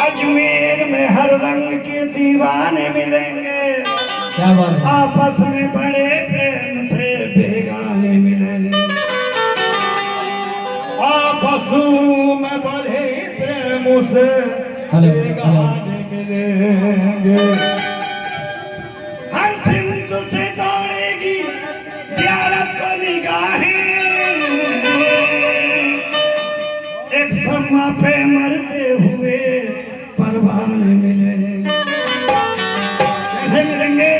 अजमेर में हर रंग के दीवाने मिलेंगे, क्या बात है। आपस में बड़े प्रेम से बेगाने मिलेंगे, आपस में बड़े प्रेम से बेगाने मिलेंगे। हर सिमत से दौड़ेगी ज़ियारत को निगाहें, एक समा पे मरते हुए परवाने मिलेंगे। कैसे मिलेंगे?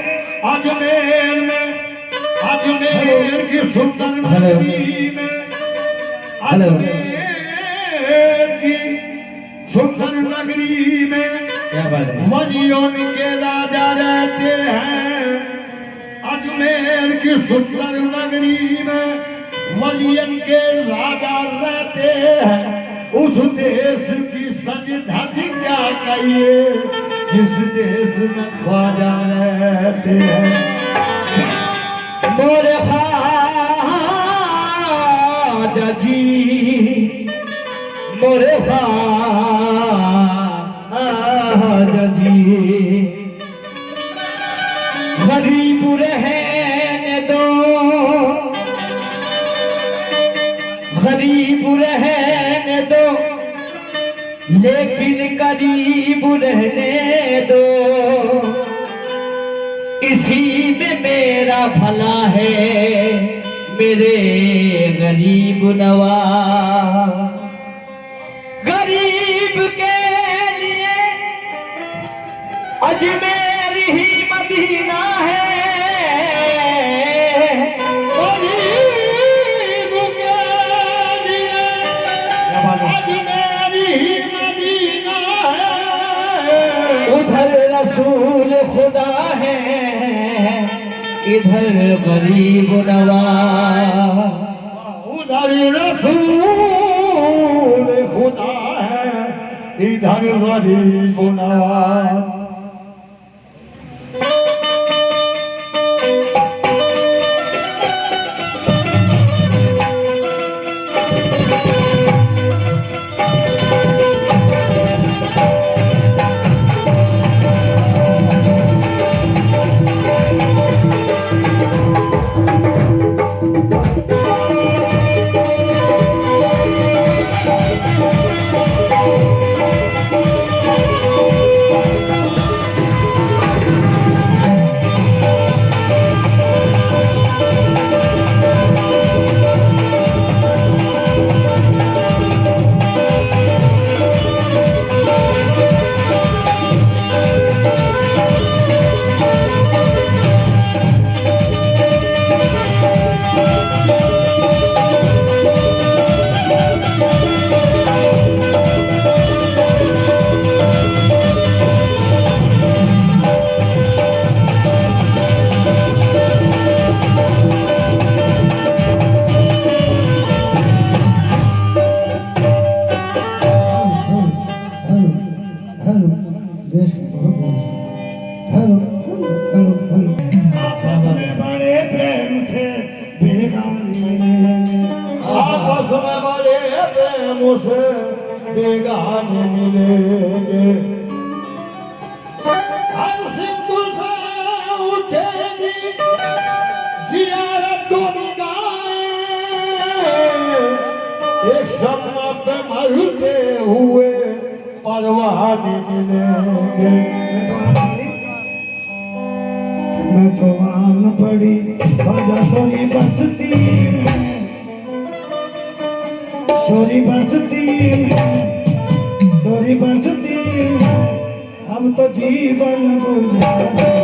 अजमेर में, अजमेर की सुंदर नगरी में, अजमेर की सुंदर नगरी में वलियों के राजा रहते हैं। अजमेर की सुंदर नगरी में वलियों के राजा रहते हैं। उस देश की सज धज क्या कहिए, जिस देश में ख्वाजा रहते हैं। मोरे ख्वाजा जी, मोरे ख्वाजा जी, गरीब रहने दो, गरीब रहने दो, लेकिन करीब रहने दो। इसी में मेरा भला है, मेरे गरीब नवाज। गरीब के लिए अजमेर ही मदीना है, गरीब के लिए अजमेर ही मदीना है। उधर रसूल खुदा है, इधर गरीब नवाज। उधर रसूल खुदा है, इधर गरीब नवाज। आपस में बड़े प्रेम से बेगाने मिलेंगे, आपस में बड़े प्रेम से बेगाने मिलेंगे। हर सिंधु से उठेगी ज़ियारत को निगाहें, एक शम्मा पे मरते हुए परवाने मिलेंगे। मैं तो आन पड़ी बाजा तोरी बस्ती में, तोरी बस्ती में, तोरी बस्ती में अब तो जीवन गुजारे।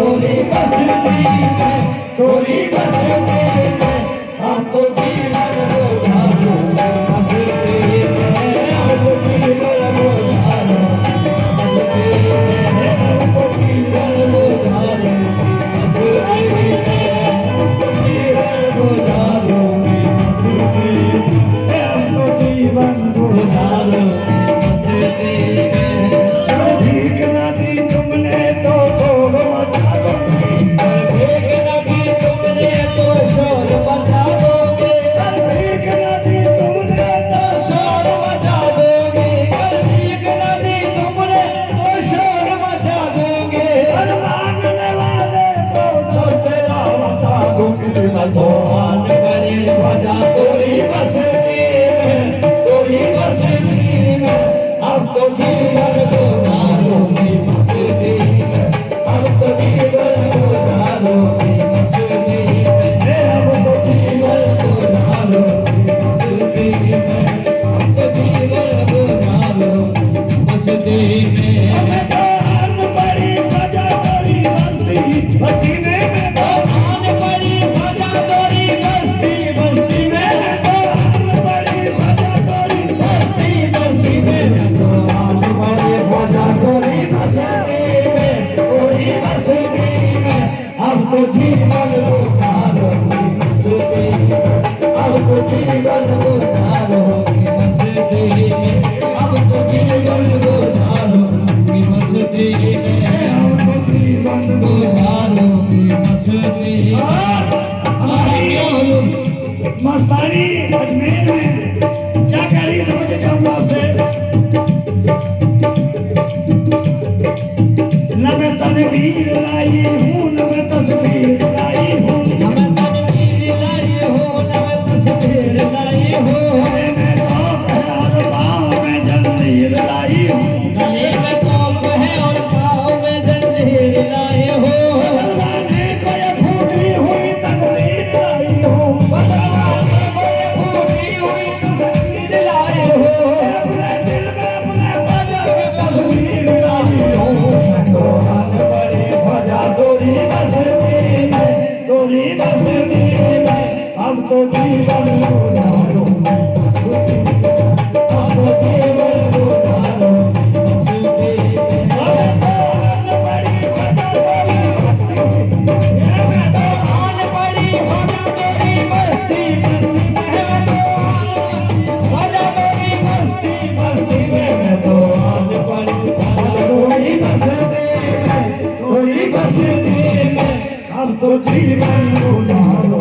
बड़ी अब तो जीवन गुजारो अब तो जीवन गुजारो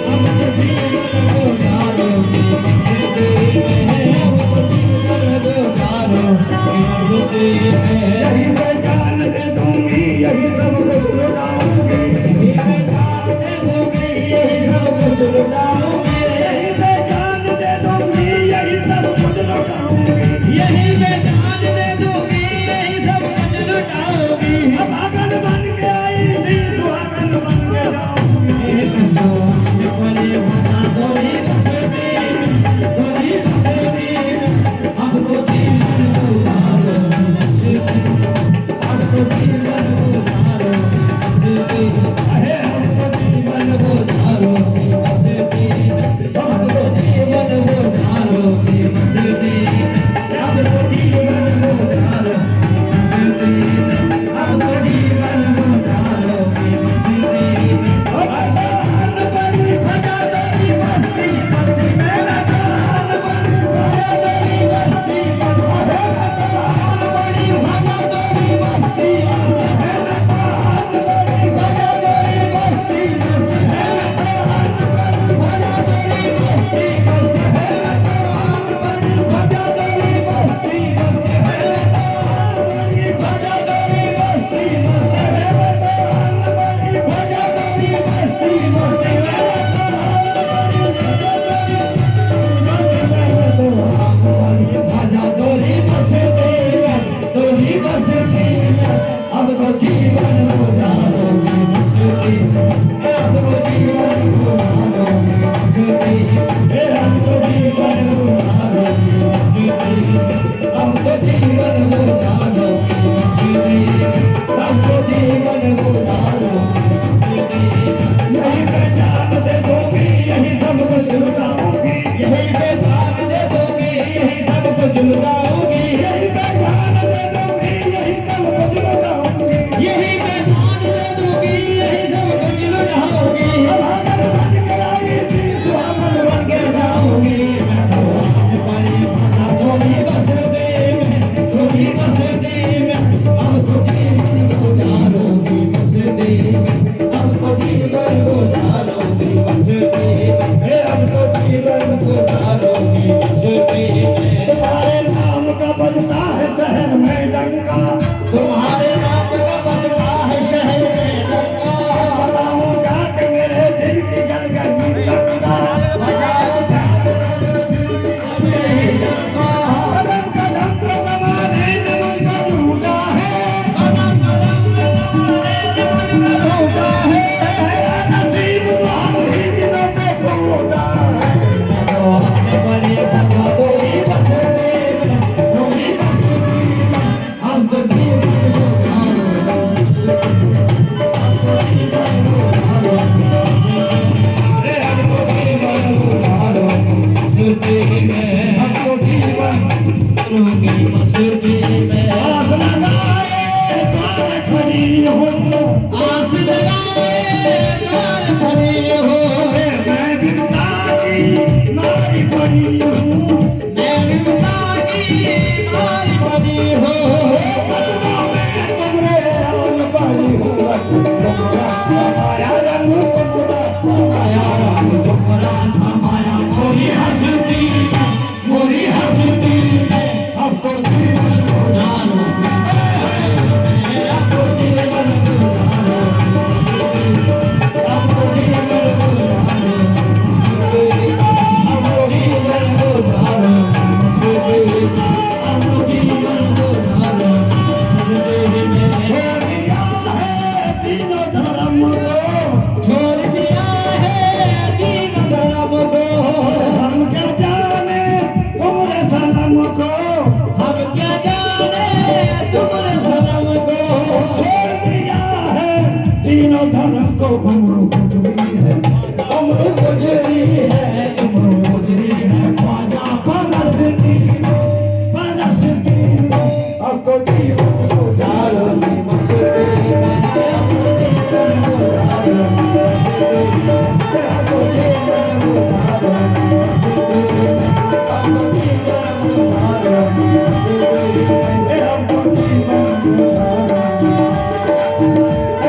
अब तो जीवन गुजारो यही मैं जान दे दूंगी यही सब कुछ लुटाऊंगी यही मैं जान दे दूंगी यही सब कुछ लुटाऊंगी यही मैं जान दे दूंगी यही सब कुछ लुटाऊंगी यही मैं जान दे दूंगी यही सब कुछ लुटाऊंगी अब आंगन बन के आई थी सुहागन बन के जाऊंगी बड़े बना दोरी बसती अब तो जीवन गुजारो अब तो जीवन गुजारो अरे अब तो जीवन गुजारो बसती अब तो जीवन गुजारो बसती अब तो जीवन गुजारो बसती अब तो जीवन गुजारो बसती अब दान बड़ी सजा दरी मस्ती मस्ती मेरा दान बड़ी सजा दरी मस्ती मस्ती मेरा दान बड़ी सजा दरी मस्ती मस्ती मेरा दान बड़ी सजा दरी मस्ती मस्ती मेरा दान बड़ी सजा दरी मस्ती मस्ती मेरा दान बड़ी सजा दरी मस्ती मस्ती मेरा दान बड़ी सजा दरी मस्ती मस्ती मेरा दान बड़ी सजा दरी मस्ती मस्ती मेरा भाजा दोरी बसती दोरी बसती अब तो जीवन गुजारो बसती अब तो जीवन गुजारो बसती अब तो जीवन गुजारो बसती अब तो जीवन गुजारो बसती अब तो जीवन गुजारो बसती यही पहचान दे दूंगी यही सब कुछ लुटाऊंगी यही पहचान दे दूंगी यही सब कुछ लुटाऊंगी यही पहचान दे दूंगी यही सब कुछ लुटाऊंगी यही पहचान दे दूंगी यही सब कुछ लुटाऊंगी अब आंगन बन के आई थी सुहागन बन के जाऊंगी मैं तो आज परी बना थोड़ी बसती में थोड़ी बसती में अब तो जीवन गुजारूंगी बसती में अब तो जीवन गुजारूंगी बसती में अब तो जीवन गुजारूंगी बसती में तुम्हारे नाम का बजता है शहर में डंका तुम्हारे नाम का बजता है शहर में डंका बताऊं जाके मेरे दिल की जल गई डंका बताऊं जाके मेरे दिल की जल गई डंका कदम कदम पे जमाने ने मुझको लूटा है कदम कदम पे जमाने ने मुझको लूटा है मेरा नसीब बहुत ही दिनों से टूटा है बड़ी बता दोरी बसती दोरी बसती अब तो जीवन गुजारो अब तो जीवन गुजारो रे अब तो जीवन गुजारो बसती में अब तो जीवन रोगी बसती में आस लगाए तार खड़ी हो आस लगाए तार खड़ी हो मैं बिरता की नारी बनी हूँ मैं बिरता की नारी बनी हूँ कदमों में तुमरे आन बड़ी हूँ तुम्हारा समाया रंग तुम्हारा समाया मोरी हंसती अब तो जीवन गुजारो अब तो जीवन गुजारो अब तो जीवन गुजारो अब तो जीवन गुजारो गुजरी है उम्र गुजरी है ख्वाजा परस्ती अब तो जीवन गुजारो नी मस्ती में अब तो जीवन गुजारो नी मस्ती में अब तो जीवन गुजारो नी मस्ती में अब तो जीवन गुजारो नी मस्ती में अब तो जीवन गुजारो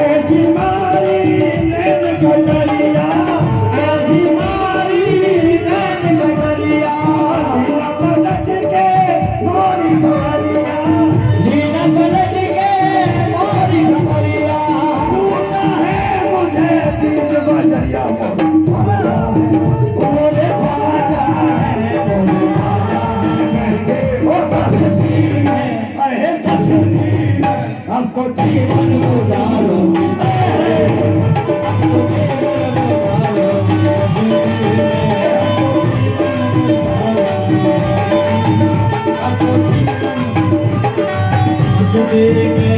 ऐसी मारी नैन कटरिया ऐसी मारी नैन कटरिया लीला पलट के मोरी कमरिया लीला पलट के मोरी कमरिया लूटना है मुझे बीच बजरिया मोरे ख्वाजा है कहेंगे वो सस्ती में अहे सस्ती में हमको जीवन गुजारो Baby